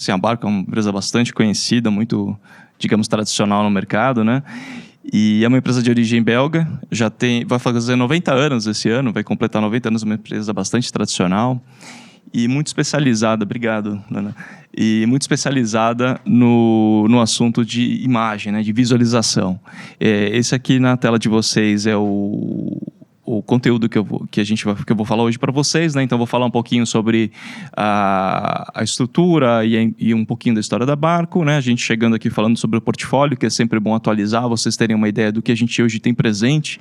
Assim, a Barco é uma empresa bastante conhecida, muito, digamos, tradicional no mercado, né? E é uma empresa de origem belga, vai fazer 90 anos esse ano, vai completar 90 anos, uma empresa bastante tradicional e muito especializada, obrigado, Lana, e muito especializada no assunto de imagem, né, de visualização. Esse aqui na tela de vocês é o conteúdo que eu vou falar hoje para vocês, né? Então, vou falar um pouquinho sobre a estrutura e um pouquinho da história da Barco, né? A gente chegando aqui falando sobre o portfólio, que é sempre bom atualizar, vocês terem uma ideia do que a gente hoje tem presente,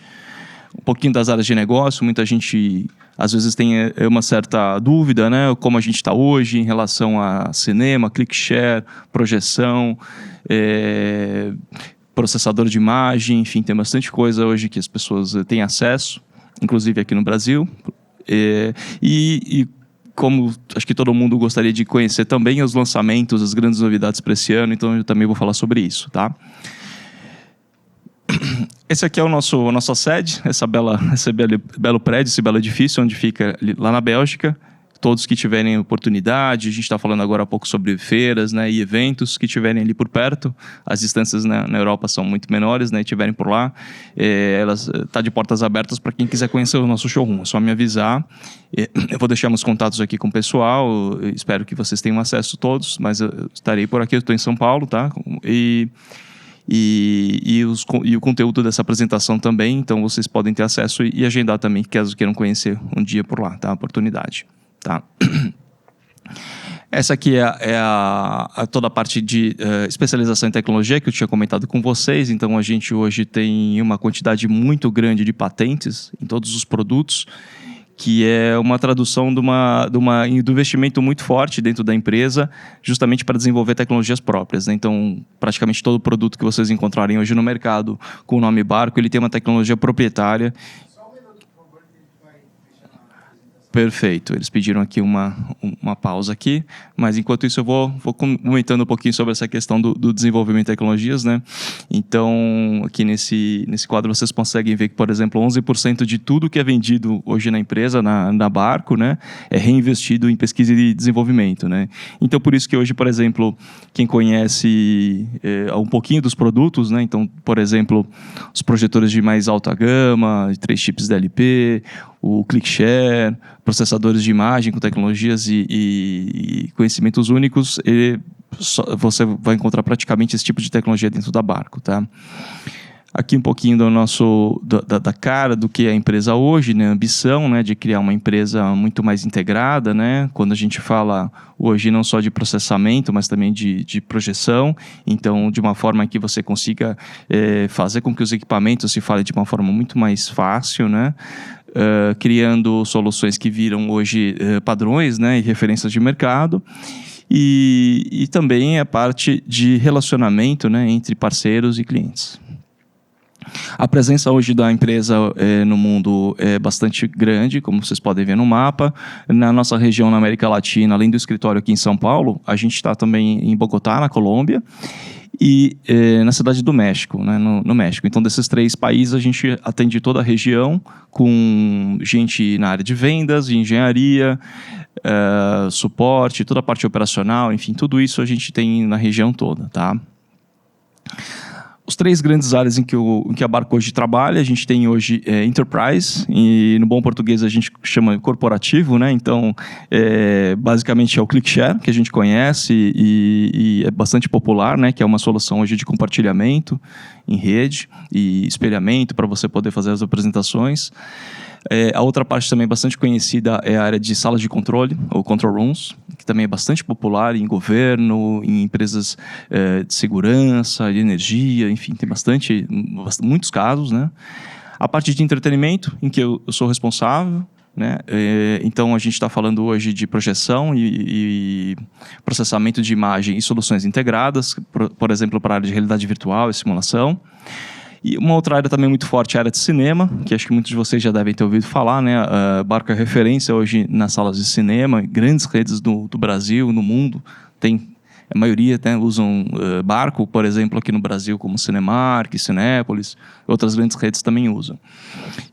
um pouquinho das áreas de negócio. Muita gente, às vezes, tem uma certa dúvida, né? Como a gente está hoje em relação a cinema, ClickShare, projeção, processador de imagem, enfim, tem bastante coisa hoje que as pessoas têm acesso, inclusive aqui no Brasil. E como acho que todo mundo gostaria de conhecer também os lançamentos, as grandes novidades para esse ano, então eu também vou falar sobre isso, tá? Esse aqui é a nossa sede, esse belo prédio, esse belo edifício, onde fica lá na Bélgica. Todos que tiverem oportunidade, a gente está falando agora há pouco sobre feiras, né, e eventos que tiverem ali por perto, as distâncias, né, na Europa são muito menores, né, e tiverem por lá, elas tá de portas abertas para quem quiser conhecer o nosso showroom. É só me avisar. Eu vou deixar meus contatos aqui com o pessoal, espero que vocês tenham acesso todos, mas eu estarei por aqui, eu estou em São Paulo, tá? E o conteúdo dessa apresentação também, então vocês podem ter acesso e agendar também, caso queiram conhecer um dia por lá, tá? Oportunidade. Tá. Essa aqui é toda a parte de especialização em tecnologia que eu tinha comentado com vocês. Então, a gente hoje tem uma quantidade muito grande de patentes em todos os produtos, que é uma tradução do investimento muito forte dentro da empresa, justamente para desenvolver tecnologias próprias, né? Então, praticamente todo produto que vocês encontrarem hoje no mercado com o nome Barco, ele tem uma tecnologia proprietária. Perfeito, eles pediram aqui uma pausa aqui, mas enquanto isso eu vou comentando um pouquinho sobre essa questão do desenvolvimento de tecnologias, né? Então, aqui nesse quadro vocês conseguem ver que, por exemplo, 11% de tudo que é vendido hoje na empresa, na Barco, né, é reinvestido em pesquisa e desenvolvimento, né? Então, por isso que hoje, por exemplo, quem conhece um pouquinho dos produtos, né? Então, por exemplo, os projetores de mais alta gama, 3 chips DLP, o ClickShare, processadores de imagem com tecnologias e conhecimentos únicos, você vai encontrar praticamente esse tipo de tecnologia dentro da Barco, tá? Aqui um pouquinho da cara do que é a empresa hoje, né? A ambição, né, de criar uma empresa muito mais integrada, né? Quando a gente fala hoje não só de processamento, mas também de projeção, então de uma forma que você consiga fazer com que os equipamentos se falem de uma forma muito mais fácil, né? Criando soluções que viram hoje padrões, né, e referências de mercado, e também a parte de relacionamento, né, entre parceiros e clientes. A presença hoje da empresa no mundo é bastante grande, como vocês podem ver no mapa. Na nossa região, na América Latina, além do escritório aqui em São Paulo, a gente está também em Bogotá, na Colômbia, e na cidade do México, né, no México. Então, desses 3 países, a gente atende toda a região, com gente na área de vendas, engenharia, suporte, toda a parte operacional, enfim, tudo isso a gente tem na região toda, tá? Os 3 grandes áreas em que a Barco hoje trabalha, a gente tem hoje Enterprise, e no bom português a gente chama corporativo, né? Então, basicamente é o ClickShare, que a gente conhece e é bastante popular, né? Que é uma solução hoje de compartilhamento em rede e espelhamento para você poder fazer as apresentações. A outra parte também bastante conhecida é a área de salas de controle, ou control rooms, que também é bastante popular em governo, em empresas de segurança, de energia, enfim, tem muitos casos, né? A parte de entretenimento, em que eu sou responsável, né? Então, a gente está falando hoje de projeção e processamento de imagem e soluções integradas, por exemplo, para a área de realidade virtual e simulação. E uma outra área também muito forte é a área de cinema, que acho que muitos de vocês já devem ter ouvido falar, né? A Barco é referência hoje nas salas de cinema, grandes redes do Brasil, no mundo, tem a maioria, né, usam Barco, por exemplo, aqui no Brasil, como Cinemark, Cinépolis, outras grandes redes também usam.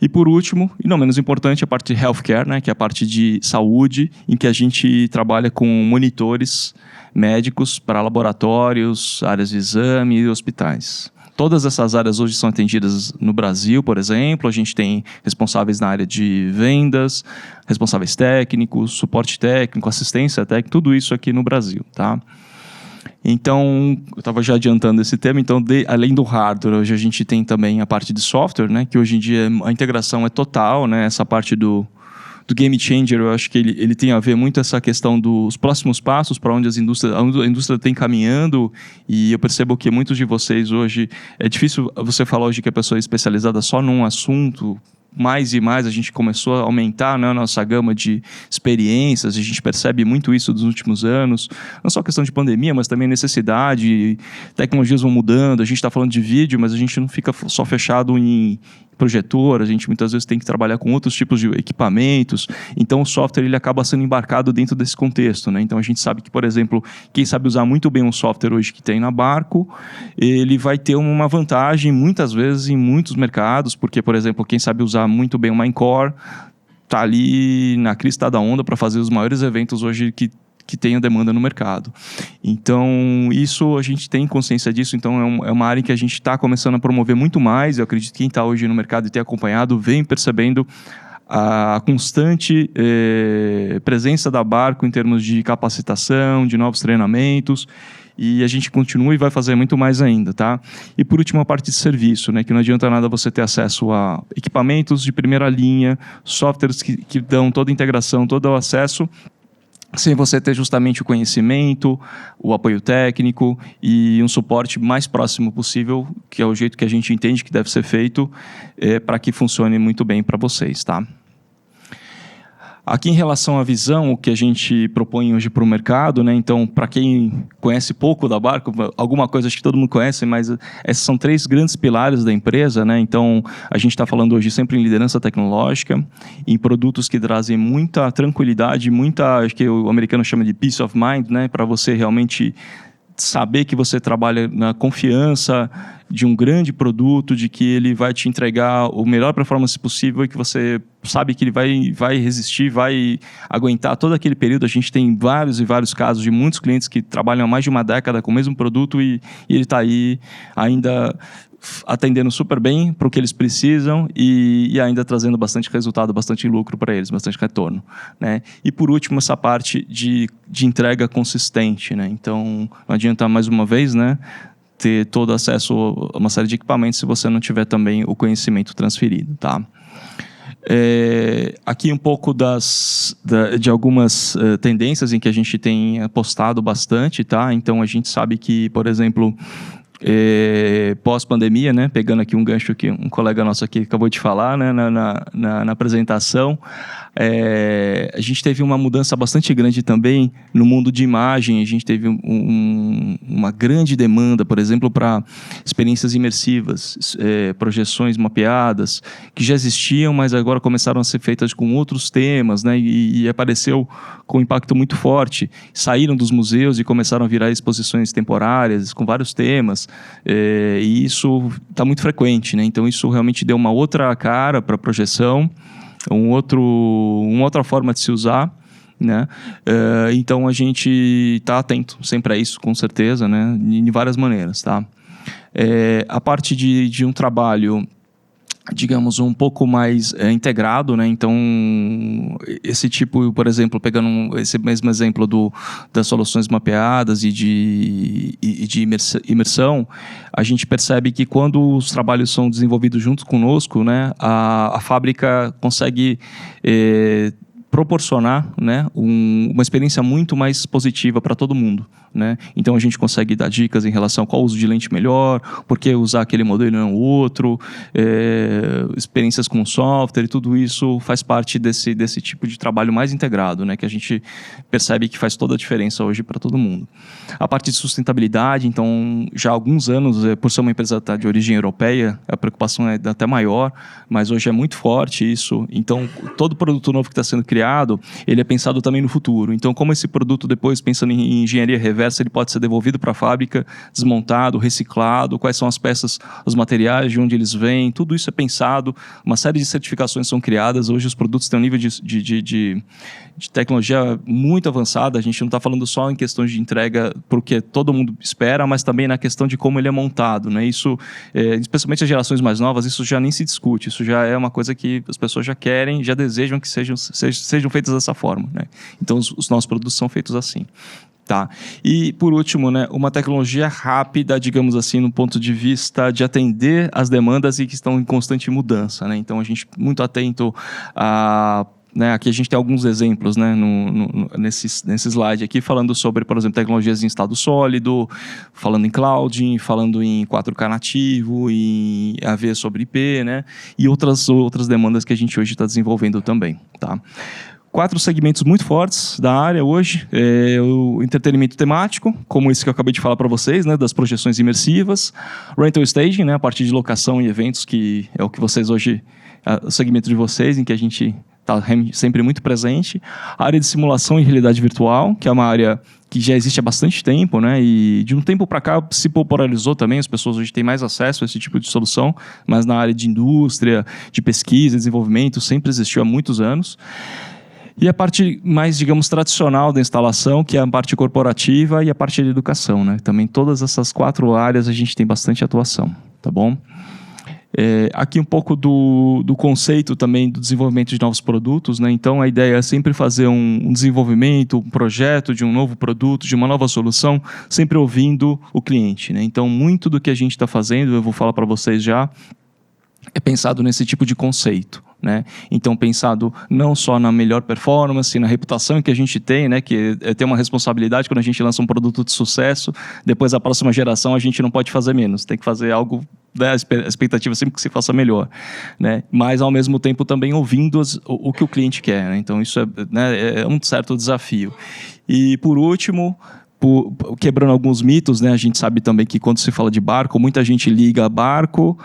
E por último, e não menos importante, a parte de healthcare, né, que é a parte de saúde, em que a gente trabalha com monitores médicos para laboratórios, áreas de exame e hospitais. Todas essas áreas hoje são atendidas no Brasil, por exemplo. A gente tem responsáveis na área de vendas, responsáveis técnicos, suporte técnico, assistência técnica, tudo isso aqui no Brasil, tá? Então, eu estava já adiantando esse tema, então, além do hardware, hoje a gente tem também a parte de software, né, que hoje em dia a integração é total, né, essa parte do Game Changer, eu acho que ele tem a ver muito essa questão dos próximos passos para onde a indústria tem caminhando, e eu percebo que muitos de vocês hoje, é difícil você falar hoje que a pessoa é especializada só num assunto. Mais e mais a gente começou a aumentar, né, a nossa gama de experiências, a gente percebe muito isso nos últimos anos, não só questão de pandemia, mas também necessidade, tecnologias vão mudando, a gente está falando de vídeo, mas a gente não fica só fechado em projetor, a gente muitas vezes tem que trabalhar com outros tipos de equipamentos, então o software ele acaba sendo embarcado dentro desse contexto, né? Então a gente sabe que, por exemplo, quem sabe usar muito bem um software hoje que tem na Barco, ele vai ter uma vantagem muitas vezes em muitos mercados, porque, por exemplo, quem sabe usar muito bem o Minecore está ali na crista da onda para fazer os maiores eventos hoje que tenha demanda no mercado. Então, isso a gente tem consciência disso, então é uma área que a gente está começando a promover muito mais. Eu acredito que quem está hoje no mercado e tem acompanhado vem percebendo a constante presença da Barco em termos de capacitação, de novos treinamentos, e a gente continua e vai fazer muito mais ainda, tá? E por último, a parte de serviço, né? Que não adianta nada você ter acesso a equipamentos de primeira linha, softwares que dão toda a integração, todo o acesso, sem você ter justamente o conhecimento, o apoio técnico e um suporte mais próximo possível, que é o jeito que a gente entende que deve ser feito, para que funcione muito bem para vocês, tá? Aqui em relação à visão, o que a gente propõe hoje para o mercado, né? Então, para quem conhece pouco da Barco, alguma coisa acho que todo mundo conhece, mas esses são 3 grandes pilares da empresa, né? Então, a gente está falando hoje sempre em liderança tecnológica, em produtos que trazem muita tranquilidade, acho que o americano chama de peace of mind, né? Para você realmente saber que você trabalha na confiança de um grande produto, de que ele vai te entregar o melhor performance possível e que você sabe que ele vai resistir, vai aguentar todo aquele período. A gente tem vários e vários casos de muitos clientes que trabalham há mais de uma década com o mesmo produto e ele está aí ainda atendendo super bem para o que eles precisam e ainda trazendo bastante resultado, bastante lucro para eles, bastante retorno, né? E por último, essa parte de entrega consistente, né? Então, não adianta mais uma vez, né, ter todo acesso a uma série de equipamentos se você não tiver também o conhecimento transferido, tá? Aqui um pouco de algumas tendências em que a gente tem apostado bastante, tá? Então, a gente sabe que, por exemplo, pós-pandemia, né, pegando aqui um gancho que um colega nosso aqui acabou de falar, né, na apresentação, a gente teve uma mudança bastante grande também no mundo de imagem. A gente teve uma grande demanda, por exemplo, para experiências imersivas, projeções mapeadas, que já existiam, mas agora começaram a ser feitas com outros temas, né, e apareceu com um impacto muito forte. Saíram dos museus e começaram a virar exposições temporárias com vários temas, e isso está muito frequente, né? Então isso realmente deu uma outra cara para a projeção, uma outra forma de se usar, né? Então a gente está atento sempre a isso, com certeza, né? De várias maneiras, tá? A parte de um trabalho, digamos, um pouco mais integrado, né? Então, esse tipo, por exemplo, pegando esse mesmo exemplo das soluções mapeadas e de imersão, a gente percebe que quando os trabalhos são desenvolvidos juntos conosco, né, a fábrica consegue proporcionar, né, uma experiência muito mais positiva para todo mundo, né? Então a gente consegue dar dicas em relação a qual uso de lente melhor, por que usar aquele modelo e não o outro, experiências com software, e tudo isso faz parte desse tipo de trabalho mais integrado, né, que a gente percebe que faz toda a diferença hoje para todo mundo. A parte de sustentabilidade, então, já há alguns anos, por ser uma empresa de origem europeia, a preocupação é até maior, mas hoje é muito forte isso. Então, todo produto novo que está sendo criado criado, ele é pensado também no futuro. Então, como esse produto depois, pensando em engenharia reversa, ele pode ser devolvido para a fábrica, desmontado, reciclado, quais são as peças, os materiais, de onde eles vêm, tudo isso é pensado, uma série de certificações são criadas. Hoje os produtos têm um nível de tecnologia muito avançada. A gente não está falando só em questões de entrega porque todo mundo espera, mas também na questão de como ele é montado, né? Isso, especialmente as gerações mais novas, isso já nem se discute. Isso já é uma coisa que as pessoas já querem, já desejam que sejam feitas dessa forma, né? Então, os nossos produtos são feitos assim. Tá. E, por último, né, uma tecnologia rápida, digamos assim, no ponto de vista de atender as demandas e que estão em constante mudança, né? Então, a gente muito atento a... Né, aqui a gente tem alguns exemplos, né, nesse slide aqui, falando sobre, por exemplo, tecnologias em estado sólido, falando em cloud, falando em 4K nativo, em AV sobre IP, né, e outras demandas que a gente hoje está desenvolvendo também. Tá? 4 segmentos muito fortes da área hoje, o entretenimento temático, como esse que eu acabei de falar para vocês, né, das projeções imersivas, rental staging, né, a partir de locação e eventos, que é o que vocês hoje, o segmento de vocês, em que a gente está sempre muito presente. A área de simulação e realidade virtual, que é uma área que já existe há bastante tempo, né? E de um tempo para cá se popularizou também, as pessoas hoje têm mais acesso a esse tipo de solução, mas na área de indústria, de pesquisa, desenvolvimento, sempre existiu há muitos anos. E a parte mais, digamos, tradicional da instalação, que é a parte corporativa e a parte de educação, né? Também todas essas 4 áreas a gente tem bastante atuação, tá bom? Aqui um pouco do conceito também do desenvolvimento de novos produtos, né? Então, a ideia é sempre fazer um desenvolvimento, um projeto de um novo produto, de uma nova solução, sempre ouvindo o cliente, né? Então, muito do que a gente está fazendo, eu vou falar para vocês já, é pensado nesse tipo de conceito, né? Então, pensado não só na melhor performance, na reputação que a gente tem, né? Que tem uma responsabilidade quando a gente lança um produto de sucesso, depois a próxima geração a gente não pode fazer menos, tem que fazer algo, né? A expectativa sempre que se faça melhor, né? Mas, ao mesmo tempo, também ouvindo o que o cliente quer, né? Então, isso é um certo desafio. E, por último, quebrando alguns mitos, né? A gente sabe também que quando se fala de barco, muita gente liga a barco.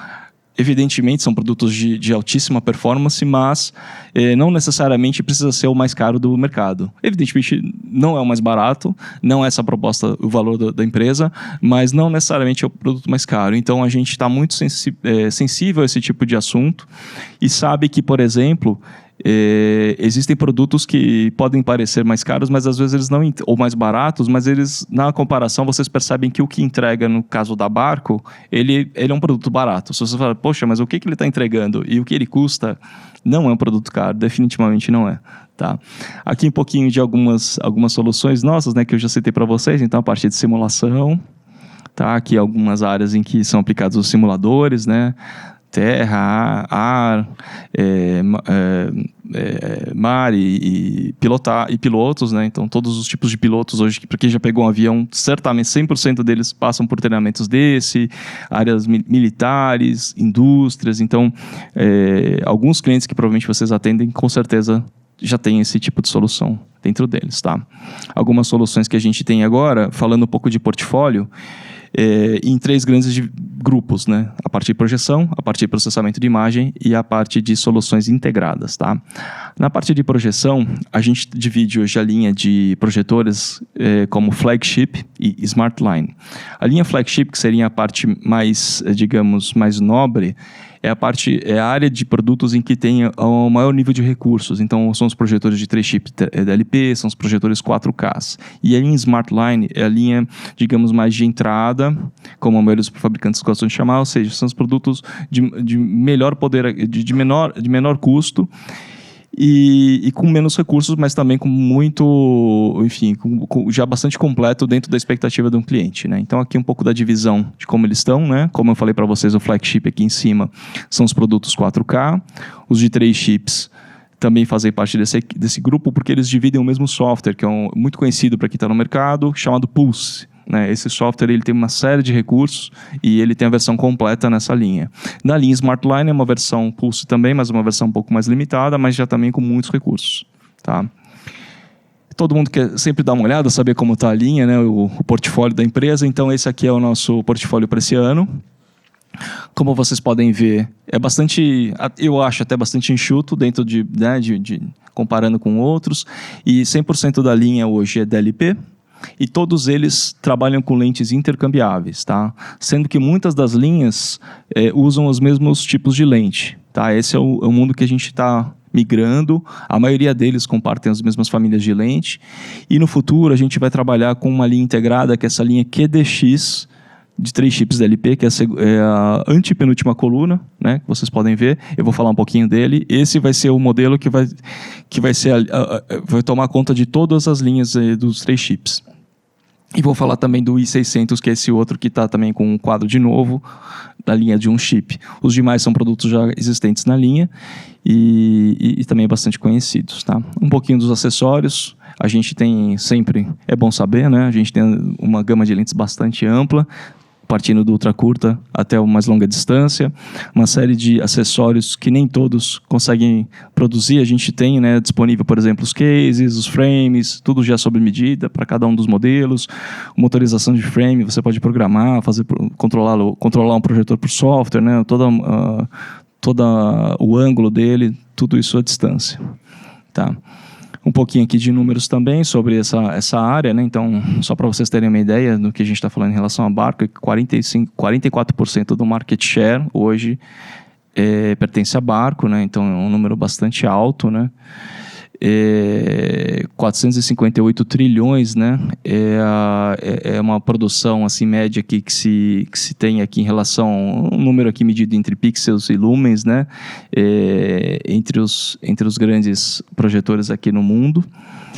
Evidentemente, são produtos de altíssima performance, mas não necessariamente precisa ser o mais caro do mercado. Evidentemente, não é o mais barato, não é essa a proposta, o valor da empresa, mas não necessariamente é o produto mais caro. Então, a gente está muito sensível a esse tipo de assunto e sabe que, por exemplo, existem produtos que podem parecer mais caros, mas às vezes eles não, ou mais baratos, mas eles, na comparação, vocês percebem que o que entrega, no caso da Barco, ele é um produto barato. Se você fala, poxa, mas o que ele está entregando e o que ele custa, não é um produto caro, definitivamente não é. Tá? Aqui um pouquinho de algumas soluções nossas, né, que eu já citei para vocês. Então, a parte de simulação, tá? Aqui algumas áreas em que são aplicados os simuladores, né? Terra, ar, mar e pilotos, né? Então, todos os tipos de pilotos hoje, para quem já pegou um avião, certamente 100% deles passam por treinamentos áreas militares, indústrias. Então, alguns clientes que provavelmente vocês atendem, com certeza, já tem esse tipo de solução dentro deles, tá? Algumas soluções que a gente tem agora, falando um pouco de portfólio, em 3 grandes grupos, né? A parte de projeção, a parte de processamento de imagem e a parte de soluções integradas, tá? Na parte de projeção, a gente divide hoje a linha de projetores como Flagship e Smart Line. A linha Flagship, que seria a parte mais, digamos, mais nobre, é a área de produtos em que tem o maior nível de recursos. Então, são os projetores de 3 chips DLP, são os projetores 4K. E a linha Smart Line é a linha, digamos, mais de entrada, como a maioria dos fabricantes gostam de chamar, ou seja, são os produtos de melhor poder, de menor custo, e com menos recursos, mas também com muito, enfim, já bastante completo dentro da expectativa de um cliente, né? Então, aqui um pouco da divisão de como eles estão, né? Como eu falei para vocês, o Flagship aqui em cima são os produtos 4K, os de 3 chips também fazem parte desse grupo, porque eles dividem o mesmo software, que é muito conhecido para quem está no mercado, chamado Pulse. Esse software ele tem uma série de recursos e ele tem a versão completa nessa linha. Na linha Smart Line é uma versão Pulse também, mas uma versão um pouco mais limitada, mas já também com muitos recursos. Tá? Todo mundo quer sempre dar uma olhada, saber como está a linha, né, o portfólio da empresa. Então, esse aqui é o nosso portfólio para esse ano. Como vocês podem ver, é bastante, eu acho até bastante enxuto dentro comparando com outros. E 100% da linha hoje é DLP. E todos eles trabalham com lentes intercambiáveis, tá? Sendo que muitas das linhas usam os mesmos tipos de lente, tá? Esse é o mundo que a gente está migrando. A maioria deles compartem as mesmas famílias de lente. E no futuro a gente vai trabalhar com uma linha integrada, que é essa linha QDX, de 3 chips DLP, que é a antepenúltima coluna, né, que vocês podem ver. Eu vou falar um pouquinho dele. Esse vai ser o modelo que vai tomar conta de todas as linhas dos 3 chips. E vou falar também do i600, que é esse outro que está também com um quadro de novo, da linha de um chip. Os demais são produtos já existentes na linha e também bastante conhecidos, tá? Um pouquinho dos acessórios. A gente tem sempre, é bom saber, né? A gente tem uma gama de lentes bastante ampla, partindo do ultra curta até o mais longa distância, uma série de acessórios que nem todos conseguem produzir. A gente tem, né, disponível, por exemplo, os cases, os frames, tudo já sob medida para cada um dos modelos. Motorização de frame, você pode programar, controlar um projetor por software, né, todo o ângulo dele, tudo isso à distância, tá? Um pouquinho aqui de números também sobre essa área, né? Então, só para vocês terem uma ideia do que a gente está falando em relação a barco, 44% do market share hoje pertence a barco, né? Então, é um número bastante alto, né? 458 trilhões, né? É uma produção assim, média aqui que se tem aqui em relação a um número aqui medido entre pixels e lumens, né? Entre os grandes projetores aqui no mundo.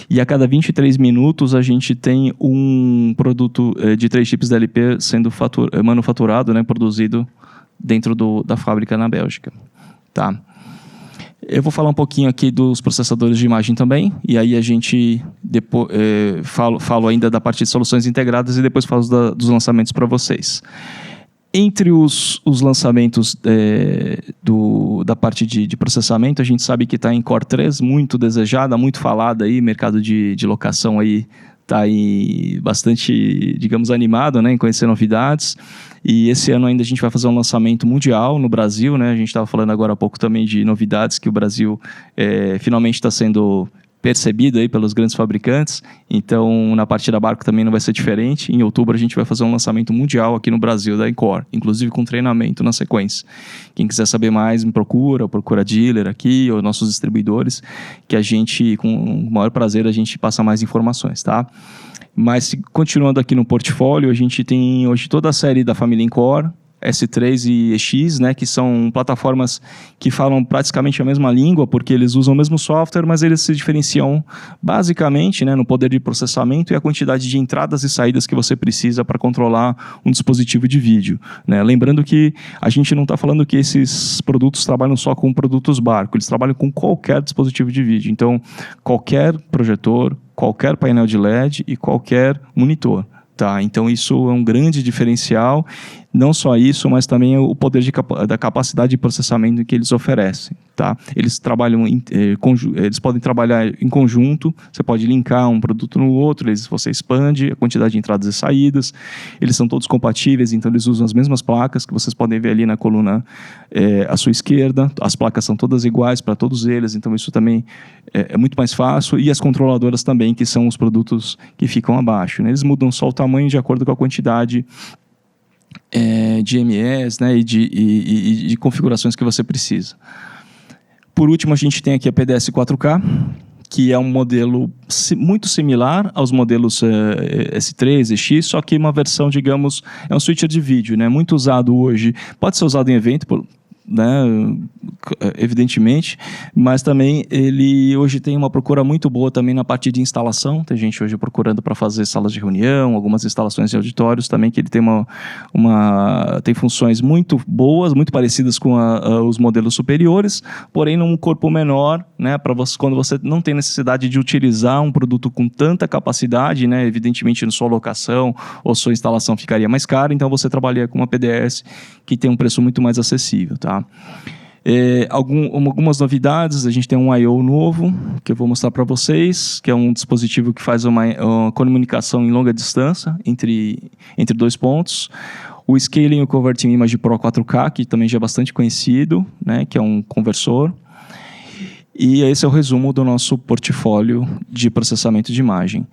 E a cada 23 minutos a gente tem um produto de 3 chips DLP sendo manufaturado, né? Produzido dentro da fábrica na Bélgica, tá? Eu vou falar um pouquinho aqui dos processadores de imagem também, e aí a gente depois falo ainda da parte de soluções integradas e depois falo dos lançamentos para vocês. Entre os lançamentos da parte de processamento, a gente sabe que está em Core 3, muito desejada, muito falada aí, mercado de locação aí está aí bastante, digamos, animado, né, em conhecer novidades. E esse ano ainda a gente vai fazer um lançamento mundial no Brasil, né? A gente estava falando agora há pouco também de novidades que o Brasil finalmente está sendo percebido aí pelos grandes fabricantes. Então, na parte da barco também não vai ser diferente. Em outubro a gente vai fazer um lançamento mundial aqui no Brasil da Encore, inclusive com treinamento na sequência. Quem quiser saber mais, me procura dealer aqui, ou nossos distribuidores, que a gente, com o maior prazer, a gente passa mais informações, tá? Mas, continuando aqui no portfólio, a gente tem hoje toda a série da família Encore, S3 e EX, né, que são plataformas que falam praticamente a mesma língua, porque eles usam o mesmo software, mas eles se diferenciam basicamente, né, no poder de processamento e a quantidade de entradas e saídas que você precisa para controlar um dispositivo de vídeo, né? Lembrando que a gente não está falando que esses produtos trabalham só com produtos barco, eles trabalham com qualquer dispositivo de vídeo. Então, qualquer projetor, qualquer painel de LED e qualquer monitor. Tá, então isso é um grande diferencial, não só isso, mas também o poder da capacidade de processamento que eles oferecem. Tá? Eles podem trabalhar em conjunto, você pode linkar um produto no outro, você expande a quantidade de entradas e saídas, eles são todos compatíveis, então eles usam as mesmas placas que vocês podem ver ali na coluna à sua esquerda, as placas são todas iguais para todos eles, então isso também é muito mais fácil, e as controladoras também, que são os produtos que ficam abaixo, né? Eles mudam só o tamanho de acordo com a quantidade de MEs, né, e de configurações que você precisa. Por último, a gente tem aqui a PDS 4K, que é um modelo muito similar aos modelos S3, EX, só que uma versão, digamos, é um switcher de vídeo, né, muito usado hoje. Pode ser usado em evento, né, evidentemente, mas também ele hoje tem uma procura muito boa também na parte de instalação. Tem gente hoje procurando para fazer salas de reunião, algumas instalações de auditórios também, que ele tem tem funções muito boas, muito parecidas com os modelos superiores, porém num corpo menor, né, para você, quando você não tem necessidade de utilizar um produto com tanta capacidade, né, evidentemente na sua locação ou sua instalação ficaria mais cara, então você trabalha com uma PDS que tem um preço muito mais acessível, tá? Algumas novidades, a gente tem um I/O novo, que eu vou mostrar para vocês, que é um dispositivo que faz uma comunicação em longa distância entre 2 pontos. O Scaling e o Converting Image Pro 4K, que também já é bastante conhecido, né, que é um conversor. E esse é o resumo do nosso portfólio de processamento de imagem.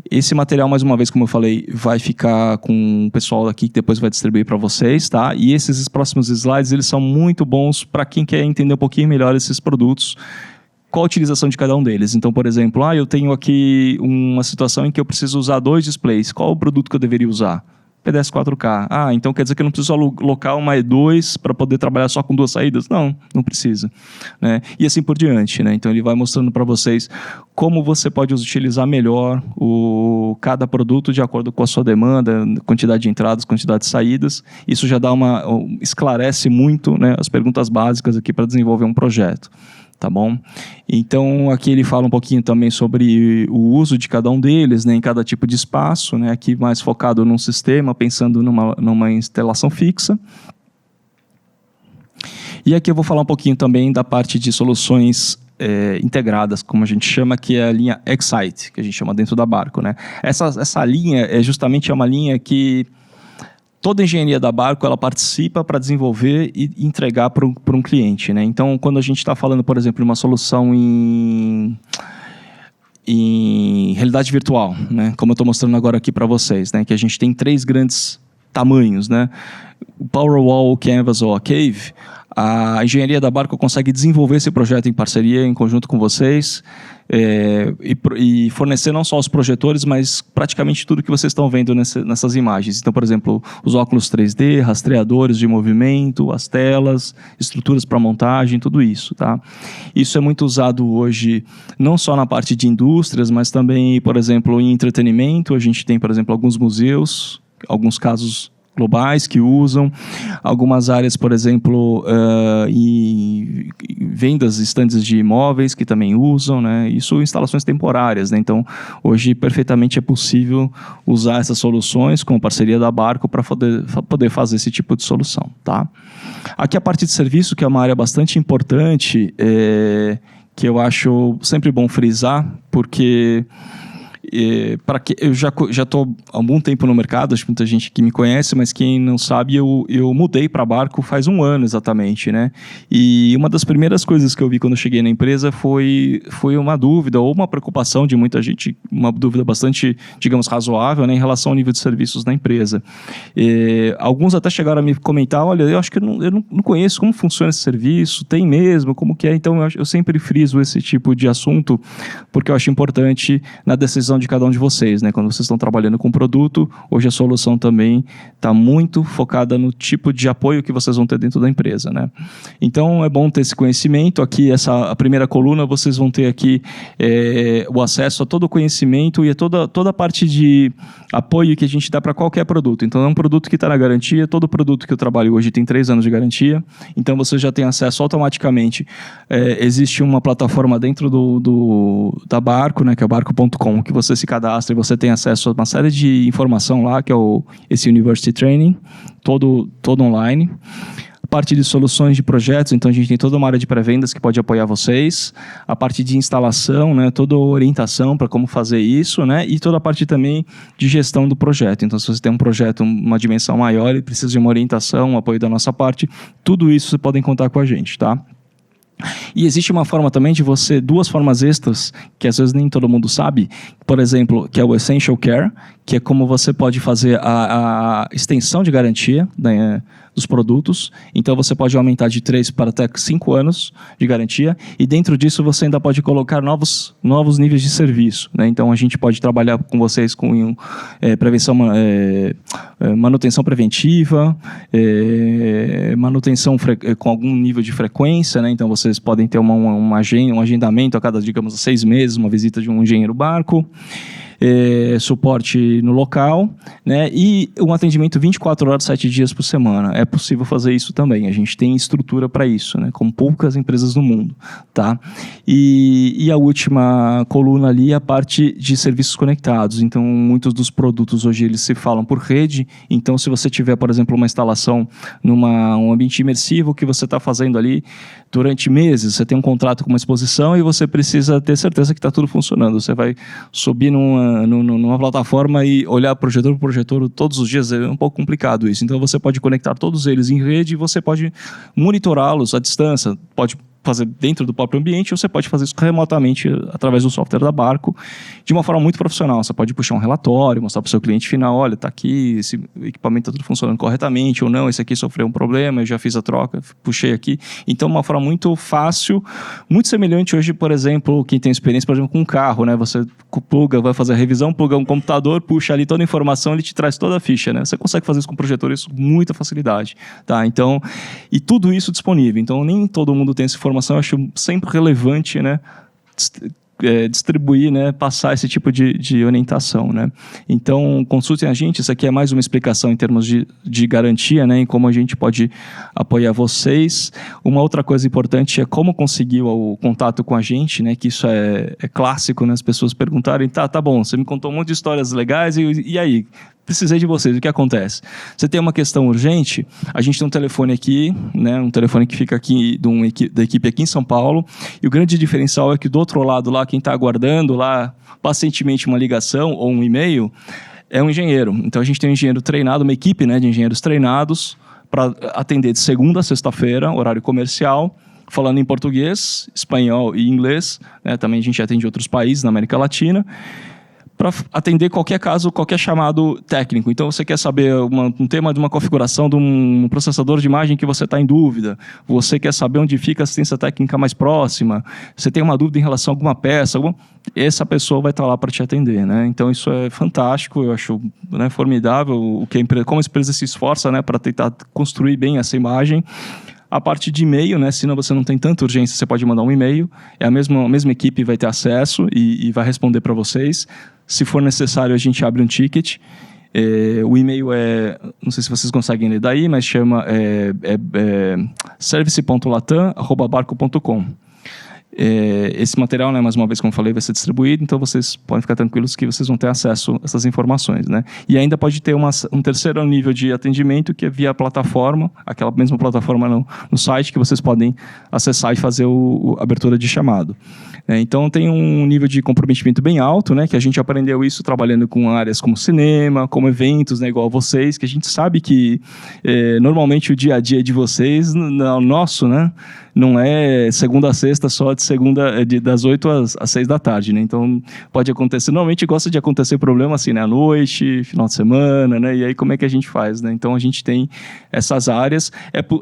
Esse material, mais uma vez, como eu falei, vai ficar com o pessoal aqui que depois vai distribuir para vocês, tá? E esses próximos slides, eles são muito bons para quem quer entender um pouquinho melhor esses produtos, qual a utilização de cada um deles. Então, por exemplo, eu tenho aqui uma situação em que eu preciso usar 2 displays. Qual o produto que eu deveria usar? PDS 4K. Então quer dizer que eu não preciso alocar uma E2 para poder trabalhar só com 2 saídas? Não, não precisa. Né? E assim por diante. Né? Então ele vai mostrando para vocês como você pode utilizar melhor cada produto de acordo com a sua demanda, quantidade de entradas, quantidade de saídas. Isso já esclarece muito, né, as perguntas básicas aqui para desenvolver um projeto. Tá bom? Então, aqui ele fala um pouquinho também sobre o uso de cada um deles, né, em cada tipo de espaço, né, aqui mais focado num sistema, pensando numa instalação fixa. E aqui eu vou falar um pouquinho também da parte de soluções integradas, como a gente chama, que é a linha Excite, que a gente chama dentro da Barco. Né? Essa linha é justamente uma linha que toda a engenharia da Barco ela participa para desenvolver e entregar para um cliente. Né? Então, quando a gente está falando, por exemplo, de uma solução em realidade virtual, né? Como eu estou mostrando agora aqui para vocês, né? Que a gente tem 3 grandes tamanhos. Né? O Powerwall, o Canvas ou a Cave, a engenharia da Barco consegue desenvolver esse projeto em parceria, em conjunto com vocês, e fornecer não só os projetores, mas praticamente tudo que vocês estão vendo nessas imagens. Então, por exemplo, os óculos 3D, rastreadores de movimento, as telas, estruturas para montagem, tudo isso. Tá? Isso é muito usado hoje, não só na parte de indústrias, mas também, por exemplo, em entretenimento. A gente tem, por exemplo, alguns museus, alguns casos globais que usam, algumas áreas, por exemplo, em vendas, estandes de imóveis que também usam, né? Isso instalações temporárias, né? Então, hoje perfeitamente é possível usar essas soluções com parceria da Barco para poder fazer esse tipo de solução, tá? Aqui a parte de serviço, que é uma área bastante importante, que eu acho sempre bom frisar, porque eu já estou há algum tempo no mercado, acho que muita gente que me conhece, mas quem não sabe, eu mudei para Barco faz 1 ano exatamente, né? E uma das primeiras coisas que eu vi quando eu cheguei na empresa foi uma dúvida ou uma preocupação de muita gente, uma dúvida bastante, digamos, razoável, né, em relação ao nível de serviços da empresa. Alguns até chegaram a me comentar, olha, eu acho que eu não conheço como funciona esse serviço, tem mesmo, como que é? Então eu sempre friso esse tipo de assunto, porque eu acho importante na decisão de cada um de vocês, né? Quando vocês estão trabalhando com produto, hoje a solução também está muito focada no tipo de apoio que vocês vão ter dentro da empresa, né? Então, é bom ter esse conhecimento. Aqui, a primeira coluna, vocês vão ter aqui o acesso a todo o conhecimento e a toda a parte de apoio que a gente dá para qualquer produto. Então, é um produto que está na garantia. Todo produto que eu trabalho hoje tem 3 anos de garantia. Então, você já tem acesso automaticamente. Existe uma plataforma dentro da Barco, né, que é barco.com, que você se cadastra e você tem acesso a uma série de informação lá, que é esse University Training, todo online. A parte de soluções de projetos, então a gente tem toda uma área de pré-vendas que pode apoiar vocês. A parte de instalação, né, toda a orientação para como fazer isso, né, e toda a parte também de gestão do projeto. Então, se você tem um projeto, uma dimensão maior e precisa de uma orientação, um apoio da nossa parte, tudo isso vocês podem contar com a gente, tá? E existe uma forma também de 2 formas extras, que às vezes nem todo mundo sabe, por exemplo, que é o Essential Care, que é como você pode fazer a extensão de garantia, né, dos produtos. Então, você pode aumentar de 3 para até 5 anos de garantia, e dentro disso você ainda pode colocar novos níveis de serviço. Né? Então, a gente pode trabalhar com vocês com prevenção, manutenção preventiva, manutenção com algum nível de frequência. Né? Então, vocês podem ter um agendamento a cada, digamos, 6 meses, uma visita de um engenheiro barco. Suporte no local, né? E um atendimento 24 horas, 7 dias por semana. É possível fazer isso também. A gente tem estrutura para isso, né? Como poucas empresas no mundo. Tá? E a última coluna ali é a parte de serviços conectados. Então, muitos dos produtos hoje eles se falam por rede. Então, se você tiver, por exemplo, uma instalação um ambiente imersivo que você está fazendo ali durante meses, você tem um contrato com uma exposição e você precisa ter certeza que está tudo funcionando. Você vai subir numa plataforma e olhar projetor por projetor todos os dias, é um pouco complicado isso. Então, você pode conectar todos eles em rede e você pode monitorá-los à distância, pode fazer dentro do próprio ambiente, ou você pode fazer isso remotamente através do software da Barco, de uma forma muito profissional. Você pode puxar um relatório, mostrar para o seu cliente final, olha, está aqui, esse equipamento está tudo funcionando corretamente, ou não, esse aqui sofreu um problema, eu já fiz a troca, puxei aqui. Então, uma forma muito fácil, muito semelhante hoje, por exemplo, quem tem experiência, por exemplo, com um carro, né? Você pluga, vai fazer a revisão, pluga um computador, puxa ali toda a informação, ele te traz toda a ficha, né? Você consegue fazer isso com projetores com muita facilidade, tá? Então, e tudo isso disponível. Então, nem todo mundo tem essa informação, eu acho sempre relevante, né? Distribuir, né, passar esse tipo de orientação, né? Então, consultem a gente, isso aqui é mais uma explicação em termos de garantia, né, em como a gente pode apoiar vocês. Uma outra coisa importante é como conseguir o contato com a gente, né, que isso é clássico, né, as pessoas perguntarem, tá bom, você me contou um monte de histórias legais, e aí? Precisei de vocês, o que acontece? Você tem uma questão urgente, a gente tem um telefone aqui, né, um telefone que fica aqui da equipe aqui em São Paulo, e o grande diferencial é que do outro lado lá, quem está aguardando lá pacientemente uma ligação ou um e-mail, é um engenheiro. Então a gente tem um engenheiro treinado, uma equipe, né, de engenheiros treinados para atender de segunda a sexta-feira, horário comercial, falando em português, espanhol e inglês, né, também a gente atende outros países na América Latina, para atender qualquer caso, qualquer chamado técnico. Então, você quer saber um tema de uma configuração de um processador de imagem que você está em dúvida, você quer saber onde fica a assistência técnica mais próxima, você tem uma dúvida em relação a alguma peça, essa pessoa vai estar lá para te atender, né? Então, isso é fantástico, eu acho, né, formidável como a empresa se esforça, né, para tentar construir bem essa imagem. A parte de e-mail, né? Se você não tem tanta urgência, você pode mandar um e-mail. A mesma equipe vai ter acesso e vai responder para vocês. Se for necessário, a gente abre um ticket. O e-mail não sei se vocês conseguem ler daí, mas chama service.latam@barco.com. Esse material, né, mais uma vez, como eu falei, vai ser distribuído, então vocês podem ficar tranquilos que vocês vão ter acesso a essas informações, né? E ainda pode ter um terceiro nível de atendimento, que é via plataforma, aquela mesma plataforma no site, que vocês podem acessar e fazer a abertura de chamado. Então, tem um nível de comprometimento bem alto, né, que a gente aprendeu isso trabalhando com áreas como cinema, como eventos, né, igual vocês, que a gente sabe que normalmente o dia a dia de vocês, nosso, né, não é segunda a sexta, só das 8 às 6 da tarde, né? Então, pode acontecer. Normalmente gosta de acontecer problema assim, né? À noite, final de semana, né? E aí, como é que a gente faz, né? Então, a gente tem essas áreas.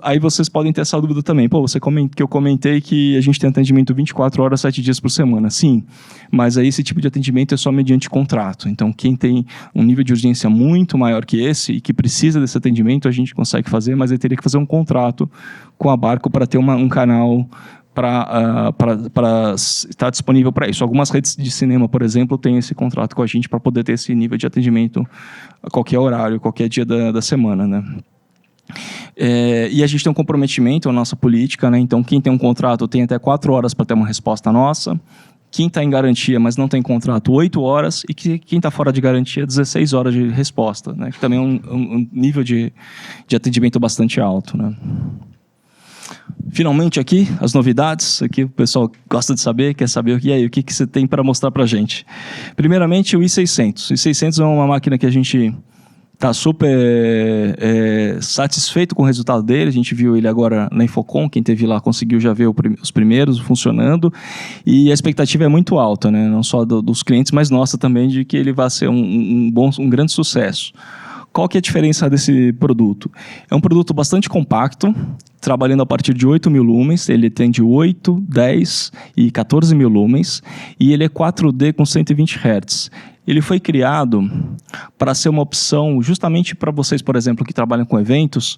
Aí vocês podem ter essa dúvida também. Pô, que eu comentei que a gente tem atendimento 24 horas, 7 dias por semana. Sim, mas aí esse tipo de atendimento é só mediante contrato. Então, quem tem um nível de urgência muito maior que esse e que precisa desse atendimento, a gente consegue fazer, mas aí teria que fazer um contrato com a Barco para ter um canal para estar disponível para isso. Algumas redes de cinema, por exemplo, têm esse contrato com a gente para poder ter esse nível de atendimento a qualquer horário, qualquer dia da semana, né? E a gente tem um comprometimento, a nossa política, né? Então, quem tem um contrato tem até 4 horas para ter uma resposta nossa. Quem está em garantia, mas não tem contrato, 8 horas. E quem está fora de garantia, 16 horas de resposta, né? Que também é um nível de atendimento bastante alto, né? Finalmente aqui, as novidades. Aqui o pessoal gosta de saber, quer saber o que você tem para mostrar para a gente. Primeiramente, o i600. O i600 é uma máquina que a gente está super satisfeito com o resultado dele. A gente viu ele agora na Infocom, quem esteve lá conseguiu já ver os primeiros funcionando, e a expectativa é muito alta, né? Não só dos clientes, mas nossa também, de que ele vai ser um grande sucesso. Qual que é a diferença desse produto? É um produto bastante compacto, trabalhando a partir de 8.000 lumens, ele tem de 8, 10 e 14.000 lumens, e ele é 4D com 120 Hz. Ele foi criado para ser uma opção justamente para vocês, por exemplo, que trabalham com eventos,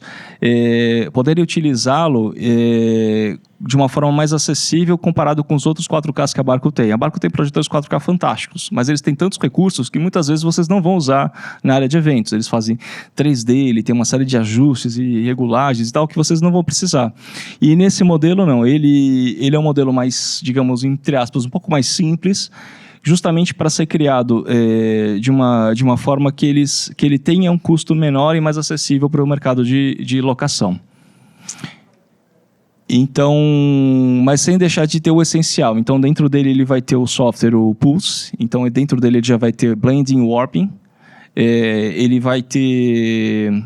poderem utilizá-lo de uma forma mais acessível comparado com os outros 4Ks que a Barco tem. A Barco tem projetores 4K fantásticos, mas eles têm tantos recursos que muitas vezes vocês não vão usar na área de eventos. Eles fazem 3D, ele tem uma série de ajustes e regulagens e tal que vocês não vão precisar. E nesse modelo não, ele é um modelo mais, digamos, entre aspas, um pouco mais simples, justamente para ser criado de uma forma que ele tenha um custo menor e mais acessível para o mercado de locação. Então, mas sem deixar de ter o essencial. Então, dentro dele ele vai ter o software, o Pulse. Então, dentro dele ele já vai ter Blending Warping. Ele vai ter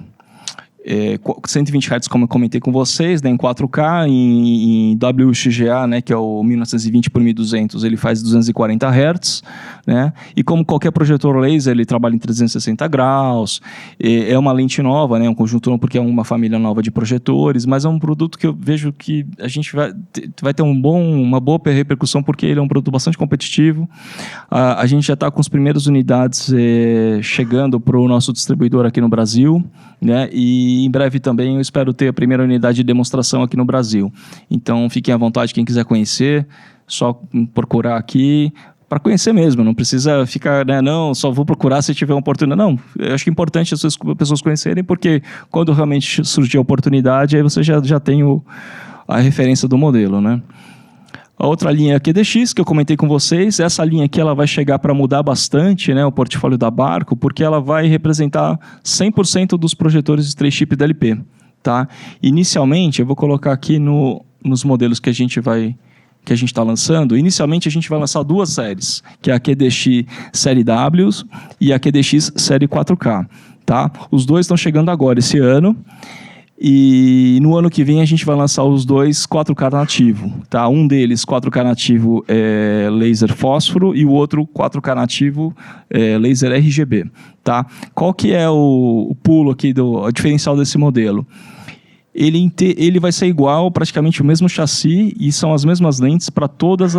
120 Hz, como eu comentei com vocês, né, em 4K, em WXGA, né, que é o 1920 por 1200, ele faz 240 Hz, né, e como qualquer projetor laser, ele trabalha em 360 graus, é uma lente nova, né, um conjunto novo, porque é uma família nova de projetores, mas é um produto que eu vejo que a gente vai ter uma boa repercussão, porque ele é um produto bastante competitivo. A gente já está com as primeiras unidades chegando para o nosso distribuidor aqui no Brasil, né, e em breve também eu espero ter a primeira unidade de demonstração aqui no Brasil. Então fiquem à vontade, quem quiser conhecer, só procurar aqui, para conhecer mesmo, não precisa ficar, né, não, só vou procurar se tiver uma oportunidade. Não, eu acho que é importante as pessoas conhecerem, porque quando realmente surgir a oportunidade, aí você já tem a referência do modelo, né? A outra linha é a QDX, que eu comentei com vocês. Essa linha aqui ela vai chegar para mudar bastante, né, o portfólio da Barco, porque ela vai representar 100% dos projetores de 3 chips DLP. Tá? Inicialmente, eu vou colocar aqui nos modelos que a gente está lançando. Inicialmente, a gente vai lançar 2 séries, que é a QDX Série W e a QDX Série 4K. Tá? Os dois estão chegando agora, esse ano. E no ano que vem a gente vai lançar os 2 4K nativo, tá? Um deles 4K nativo laser fósforo e o outro 4K nativo laser RGB, tá? Qual que é o pulo aqui, o diferencial desse modelo? Ele vai ser igual, praticamente o mesmo chassi, e são as mesmas lentes para todos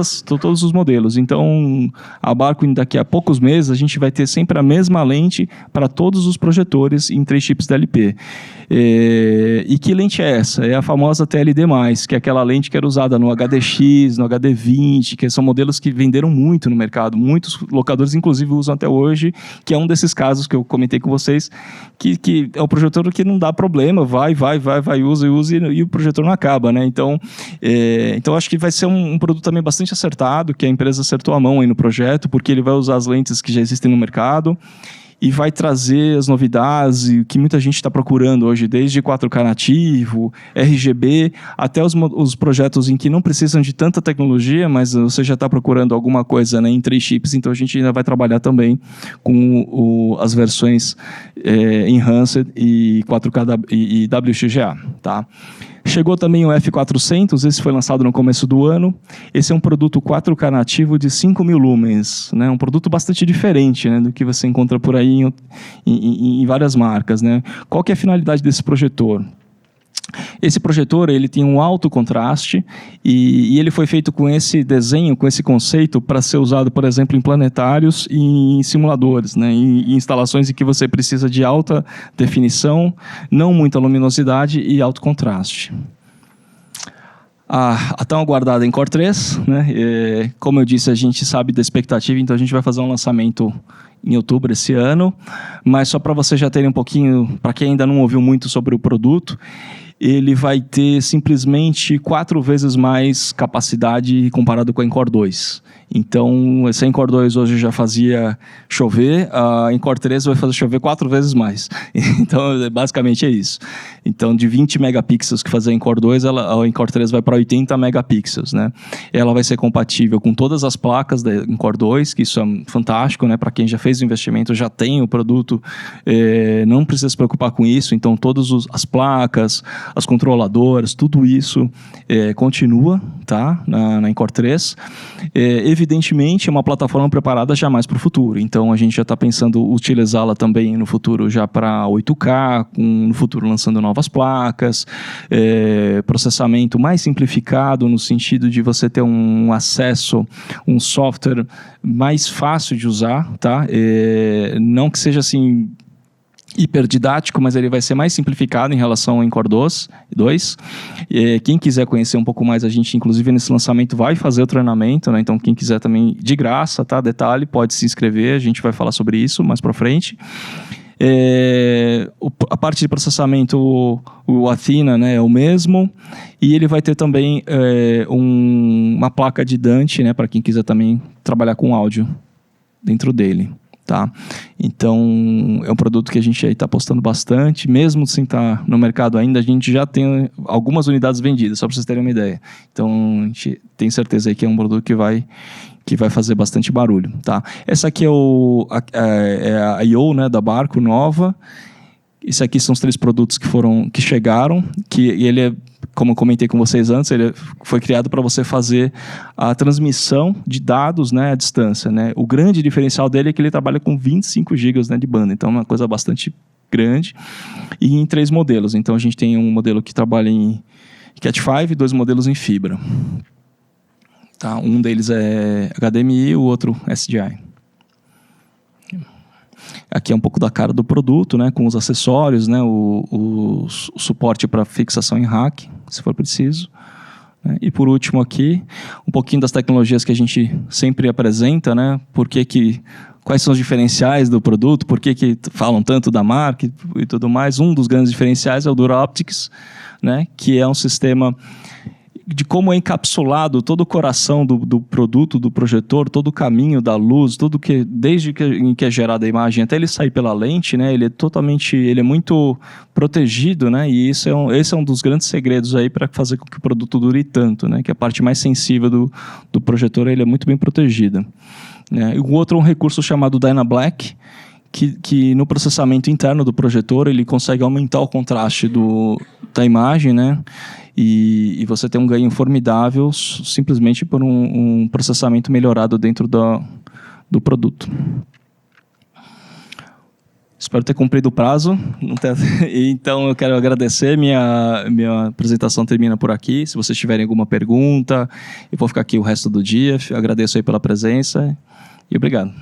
os modelos. Então, a Barco, daqui a poucos meses, a gente vai ter sempre a mesma lente para todos os projetores em 3 chips DLP. E que lente é essa? É a famosa TLD+, que é aquela lente que era usada no HDX, no HD20, que são modelos que venderam muito no mercado. Muitos locadores, inclusive, usam até hoje, que é um desses casos que eu comentei com vocês, que é um projetor que não dá problema, vai, usa e o projetor não acaba, né? Então acho que vai ser um produto também bastante acertado, que a empresa acertou a mão aí no projeto, porque ele vai usar as lentes que já existem no mercado e vai trazer as novidades que muita gente está procurando hoje, desde 4K nativo, RGB, até os projetos em que não precisam de tanta tecnologia, mas você já está procurando alguma coisa, né, em 3 chips, então a gente ainda vai trabalhar também com as versões Enhanced e 4K e WXGA, tá? Chegou também o F400, esse foi lançado no começo do ano. Esse é um produto 4K nativo de 5.000 lumens, né? Um produto bastante diferente, né, do que você encontra por aí em várias marcas, né? Qual que é a finalidade desse projetor? Esse projetor ele tem um alto contraste e ele foi feito com esse desenho, com esse conceito para ser usado, por exemplo, em planetários e em simuladores, né, em instalações em que você precisa de alta definição, não muita luminosidade e alto contraste. A tão aguardada Encore 3, né, como eu disse, a gente sabe da expectativa, então a gente vai fazer um lançamento em outubro desse ano, mas só para vocês já terem um pouquinho, para quem ainda não ouviu muito sobre o produto, ele vai ter simplesmente 4 vezes mais capacidade comparado com a Encore 2. Então, essa Encore 2 hoje já fazia chover, a Encore 3 vai fazer chover 4 vezes mais. Então, basicamente é isso. Então, de 20 megapixels que fazia a Encore 2, a Encore 3 vai para 80 megapixels, né? Ela vai ser compatível com todas as placas da Encore 2, que isso é fantástico, né? Para quem já fez o investimento, já tem o produto, não precisa se preocupar com isso. Então, todas as placas, as controladoras, tudo isso continua, tá? Na Encore 3. Evidentemente, é uma plataforma preparada jamais para o futuro. Então, a gente já está pensando utilizá-la também no futuro já para 8K, no futuro lançando novas placas, processamento mais simplificado no sentido de você ter um acesso, um software mais fácil de usar, tá? Não que seja assim hiperdidático, mas ele vai ser mais simplificado em relação ao Encore 2. Quem quiser conhecer um pouco mais, a gente, inclusive, nesse lançamento vai fazer o treinamento, né? Então, quem quiser também, de graça, tá? Detalhe, pode se inscrever, a gente vai falar sobre isso mais para frente. A parte de processamento, o Athena, né, é o mesmo, e ele vai ter também uma placa de Dante, né, para quem quiser também trabalhar com áudio dentro dele. Tá? Então, é um produto que a gente está apostando bastante, mesmo sem estar no mercado ainda, a gente já tem algumas unidades vendidas, só para vocês terem uma ideia. Então, a gente tem certeza aí que é um produto que vai fazer bastante barulho. Tá? Essa aqui é a I/O, né, da Barco nova. Esses aqui são os 3 produtos que chegaram, que ele é, como eu comentei com vocês antes, ele foi criado para você fazer a transmissão de dados, né, à distância, né? O grande diferencial dele é que ele trabalha com 25 GB, né, de banda, então é uma coisa bastante grande, e em 3 modelos. Então a gente tem um modelo que trabalha em Cat5 e 2 modelos em fibra. Tá? Um deles é HDMI, o outro SDI. Aqui é um pouco da cara do produto, né, com os acessórios, né, o suporte para fixação em rack, se for preciso. Né? E por último aqui, um pouquinho das tecnologias que a gente sempre apresenta, né, quais são os diferenciais do produto, por que falam tanto da marca e tudo mais. Um dos grandes diferenciais é o DuraOptics, né, que é um sistema de como é encapsulado todo o coração do produto, do projetor, todo o caminho da luz, desde em que é gerada a imagem até ele sair pela lente, né, ele é muito protegido, né, e esse é um dos grandes segredos aí para fazer com que o produto dure tanto, né, que a parte mais sensível do projetor ele é muito bem protegida. Né. E o outro é um recurso chamado DynaBlack, que no processamento interno do projetor ele consegue aumentar o contraste da imagem, né? E você tem um ganho formidável simplesmente por um processamento melhorado dentro do produto. Espero ter cumprido o prazo. Então, eu quero agradecer. Minha apresentação termina por aqui. Se vocês tiverem alguma pergunta, eu vou ficar aqui o resto do dia. Eu agradeço aí pela presença e obrigado.